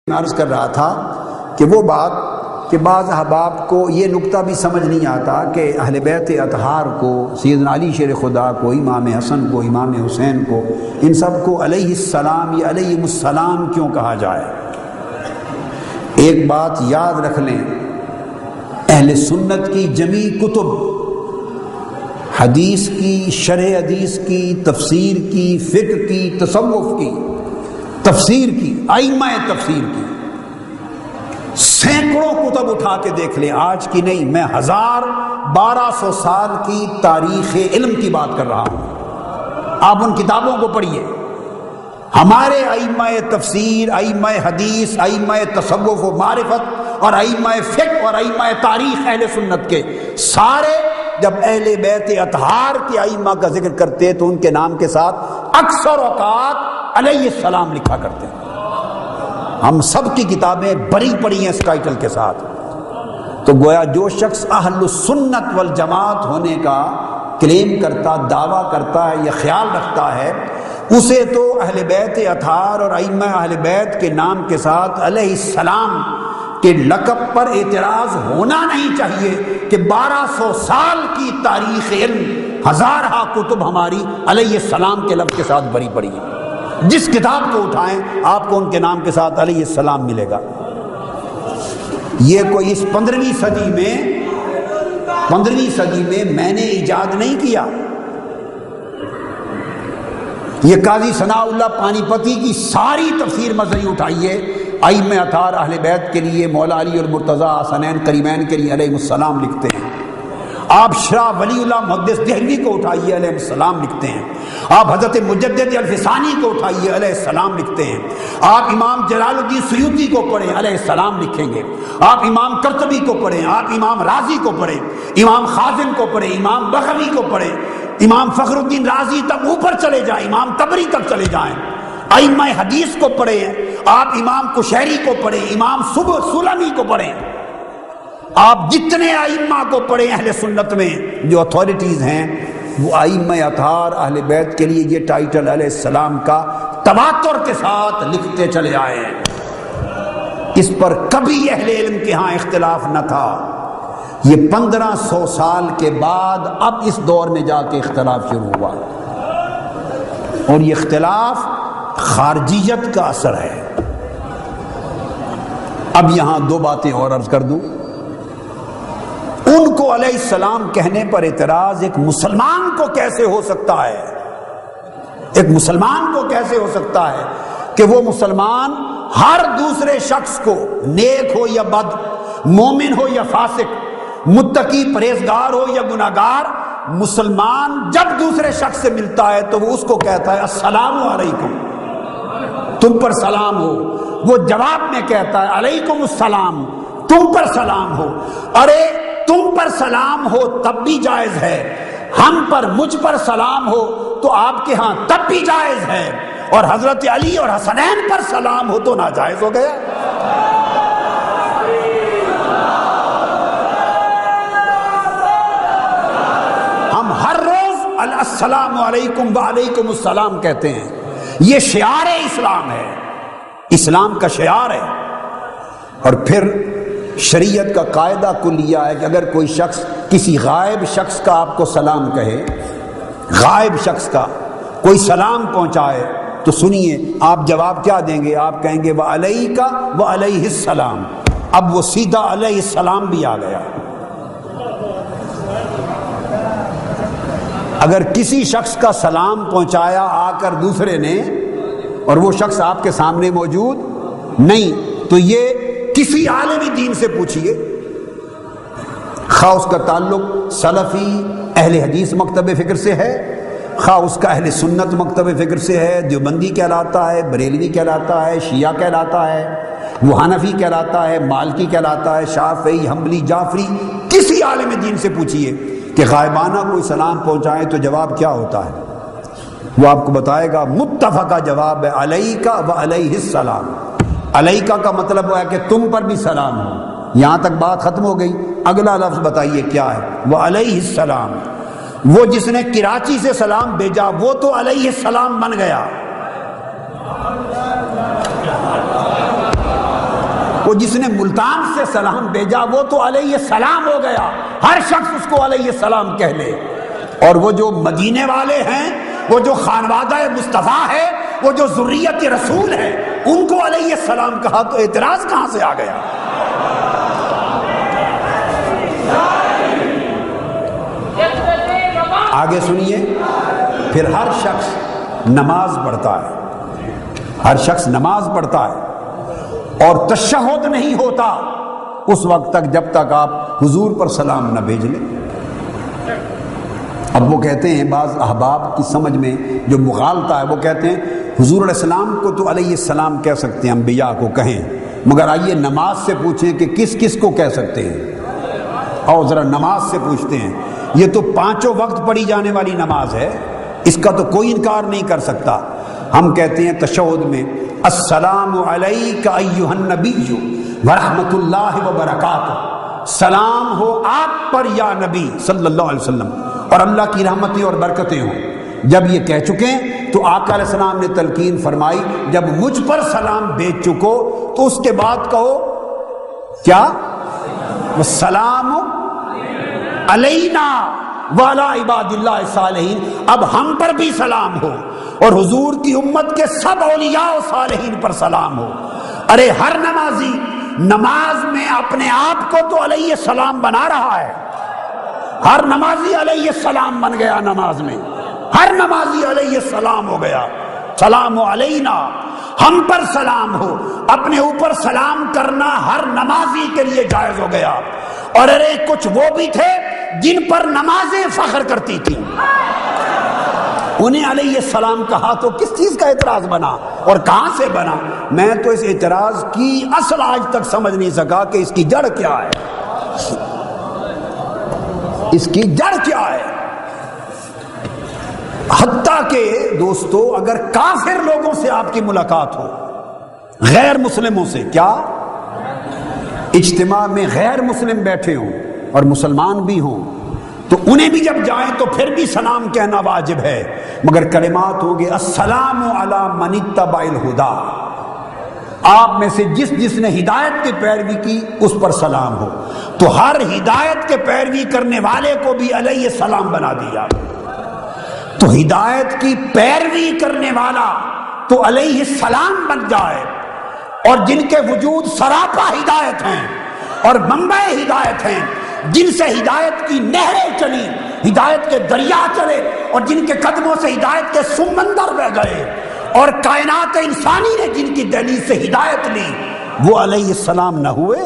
میں عرض کر رہا تھا کہ وہ بات کہ بعض احباب کو یہ نقطہ بھی سمجھ نہیں آتا کہ اہل بیت اطہار کو، سیدنا علی شیر خدا کو، امام حسن کو، امام حسین کو، ان سب کو علیہ السلام یا علیہم السلام کیوں کہا جائے۔ ایک بات یاد رکھ لیں، اہل سنت کی جمیع کتب، حدیث کی، شرح حدیث کی، تفسیر کی، فقہ کی، تصوف کی، تفسیر کی، ائمہ تفسیر کی، سینکڑوں کتب اٹھا کے دیکھ لیں، آج کی نہیں، میں 1200 سال کی تاریخ علم کی بات کر رہا ہوں۔ آپ ان کتابوں کو پڑھیے، ہمارے ائمہ تفسیر، ائمہ حدیث، ائمہ تصوف و معرفت اور ائمہ فقہ اور ائمہ تاریخ اہل سنت کے سارے جب اہل بیت اطہار کے ائمہ کا ذکر کرتے تو ان کے نام کے ساتھ اکثر اوقات علیہ السلام لکھا کرتے ہیں۔ ہم سب کی کتابیں بری پڑی ہیں اس ٹائٹل کے ساتھ۔ تو گویا جو شخص اہل السنت والجماعت ہونے کا کلیم کرتا، دعویٰ کرتا ہے یا خیال رکھتا ہے، اسے تو اہل بیت اطہار اور ائمہ اہل بیت کے نام کے ساتھ علیہ السلام کے لقب پر اعتراض ہونا نہیں چاہیے کہ 1200 سال کی تاریخ علم، ہزارہ کتب ہماری علیہ السلام کے لفظ کے ساتھ بری پڑی ہیں۔ جس کتاب کو اٹھائیں آپ کو ان کے نام کے ساتھ علیہ السلام ملے گا۔ یہ کوئی اس 15ویں صدی میں میں نے ایجاد نہیں کیا، یہ قاضی ثناء اللہ پانی پتی کی ساری تفسیر مذہبی اٹھائیے، ائمہ اطہار اہل بیت کے لیے، مولا علی اور مرتضیٰ حسنین کریمین کے لیے علیہ السلام لکھتے ہیں۔ آپ شاہ ولی اللہ محدث دہلوی کو اٹھائیے، علیہ السلام لکھتے ہیں۔ آپ حضرت مجدد الفسانی کو اٹھائیے، علیہ السلام لکھتے ہیں۔ آپ امام جلال الدین سیوطی کو پڑھیں، علیہ السلام لکھیں گے۔ آپ امام قرطبی کو پڑھیں، آپ امام رازی کو پڑھیں، امام خازن کو پڑھیں، امام بغوی کو پڑھیں، امام فخر الدین رازی تک اوپر چلے جائیں، امام طبری تک چلے جائیں۔ ائمہ حدیث کو پڑھیں، آپ امام کشیری کو پڑھیں، امام سلمی کو پڑھیں، آپ جتنے ائمہ کو پڑھیں اہل سنت میں جو اتھارٹیز ہیں، وہ ائمہ اطہار اہل بیت کے لیے یہ ٹائٹل علیہ السلام کا تواتر کے ساتھ لکھتے چلے آئے ہیں۔ اس پر کبھی اہل علم کے ہاں اختلاف نہ تھا۔ یہ 1500 سال کے بعد اب اس دور میں جا کے اختلاف شروع ہوا، اور یہ اختلاف خارجیت کا اثر ہے۔ اب یہاں دو باتیں اور عرض کر دوں۔ ان کو علیہ السلام کہنے پر اعتراض ایک مسلمان کو کیسے ہو سکتا ہے؟ ایک مسلمان کو کیسے ہو سکتا ہے کہ وہ مسلمان ہر دوسرے شخص کو، نیک ہو یا بد، مومن ہو یا فاسق، متقی پرہیزگار ہو یا گناہگار، مسلمان جب دوسرے شخص سے ملتا ہے تو وہ اس کو کہتا ہے السلام علیکم، تم پر سلام ہو۔ وہ جواب میں کہتا ہے علیکم السلام، تم پر سلام ہو۔ ارے تم پر سلام ہو تب بھی جائز ہے، ہم پر، مجھ پر سلام ہو تو آپ کے ہاں تب بھی جائز ہے، اور حضرت علی اور حسنین پر سلام ہو تو ناجائز ہو گیا۔ ہم ہر روز السلام علیکم وعلیکم السلام کہتے ہیں، یہ شعار اسلام ہے، اسلام کا شعار ہے۔ اور پھر شریعت کا قاعدہ کلیہ ہے کہ اگر کوئی شخص کسی غائب شخص کا آپ کو سلام کہے، غائب شخص کا کوئی سلام پہنچائے، تو سنیے آپ جواب کیا دیں گے؟ آپ کہیں گے وعلیکہ وعلیہ السلام۔ اب وہ سیدھا علیہ السلام بھی آ گیا۔ اگر کسی شخص کا سلام پہنچایا آ کر دوسرے نے، اور وہ شخص آپ کے سامنے موجود نہیں، تو یہ کسی عالمی دین سے پوچھئے، خواہ اس کا تعلق سلفی اہل حدیث مکتب فکر سے ہے، خواہ اس کا اہل سنت مکتب فکر سے ہے، دیوبندی کہلاتا ہے، بریلوی کہلاتا ہے، شیعہ کہلاتا ہے، وہ حنفی کہلاتا ہے، مالکی کہلاتا ہے، شافعی، حنبلی، جعفری، کسی عالم دین سے پوچھئے کہ غائبانہ کوئی سلام پہنچائے تو جواب کیا ہوتا ہے؟ وہ آپ کو بتائے گا متفقہ جواب ہے علیکہ وعلیہ السلام۔ علیکہ کا مطلب ہے کہ تم پر بھی سلام ہو، یہاں تک بات ختم ہو گئی۔ اگلا لفظ بتائیے کیا ہے؟ وعلیہ السلام۔ وہ جس نے کراچی سے سلام بھیجا وہ تو علیہ السلام بن گیا، وہ جس نے ملتان سے سلام بھیجا وہ تو علیہ السلام ہو گیا، ہر شخص اس کو علیہ السلام کہہ لے۔ اور وہ جو مدینے والے ہیں، وہ جو خانوادہ مصطفیٰ ہے، وہ جو ذریت رسول ہے، ان کو علیہ السلام کہا تو اعتراض کہاں سے آ گیا؟ آگے سنیے، پھر ہر شخص نماز پڑھتا ہے، ہر شخص نماز پڑھتا ہے اور تشہد نہیں ہوتا اس وقت تک جب تک آپ حضور پر سلام نہ بھیج لیں۔ اب وہ کہتے ہیں بعض احباب کی سمجھ میں جو مغالطہ ہے، وہ کہتے ہیں حضور علیہ السلام کو تو علیہ السلام کہہ سکتے ہیں، انبیاء کو کہیں، مگر آئیے نماز سے پوچھیں کہ کس کس کو کہہ سکتے ہیں۔ اور ذرا نماز سے پوچھتے ہیں، یہ تو پانچوں وقت پڑھی جانے والی نماز ہے، اس کا تو کوئی انکار نہیں کر سکتا۔ ہم کہتے ہیں تشہد میں السلام علیک ایھا النبی ورحمۃ اللہ وبرکاتہ، سلام ہو آپ پر یا نبی صلی اللہ علیہ وسلم، اور اللہ کی رحمتیں اور برکتیں ہوں۔ جب یہ کہہ چکے تو آقا علیہ السلام نے تلقین فرمائی جب مجھ پر سلام بھیج چکو تو اس کے بعد کہو کیا؟ والسلام علینا وعلی عباد اللہ الصالحین، اب ہم پر بھی سلام ہو اور حضور کی امت کے سب اولیاء و صالحین پر سلام ہو۔ ارے ہر نمازی نماز میں اپنے آپ کو تو علیہ السلام بنا رہا ہے، ہر نمازی علیہ السلام بن گیا، نماز میں ہر نمازی علیہ السلام ہو گیا۔ سلام علینا، ہم پر سلام ہو، اپنے اوپر سلام کرنا ہر نمازی کے لیے جائز ہو گیا۔ اور ارے کچھ وہ بھی تھے جن پر نمازیں فخر کرتی تھیں، انہیں علیہ السلام کہا تو کس چیز کا اعتراض بنا اور کہاں سے بنا؟ میں تو اس اعتراض کی اصل آج تک سمجھ نہیں سکا کہ اس کی جڑ کیا ہے، اس کی جڑ کیا ہے۔ حتیٰ کہ دوستو اگر کافر لوگوں سے آپ کی ملاقات ہو، غیر مسلموں سے، کیا اجتماع میں غیر مسلم بیٹھے ہوں اور مسلمان بھی ہوں تو انہیں بھی جب جائیں تو پھر بھی سلام کہنا واجب ہے، مگر کلمات ہوں گے السلام علی من اتبع الہدی، آپ میں سے جس نے ہدایت کی پیروی کی اس پر سلام ہو، تو ہر ہدایت کے پیروی کرنے والے کو بھی علیہ السلام بنا دیا۔ تو ہدایت کی پیروی کرنے والا تو علیہ السلام بن جائے، اور جن کے وجود سراپا ہدایت ہیں اور منبع ہدایت ہیں، جن سے ہدایت کی نہریں چلی، ہدایت کے دریا چلے، اور جن کے قدموں سے ہدایت کے سمندر بہ گئے، اور کائنات انسانی نے جن کی دہلیز سے ہدایت لی، وہ علیہ السلام نہ ہوئے؟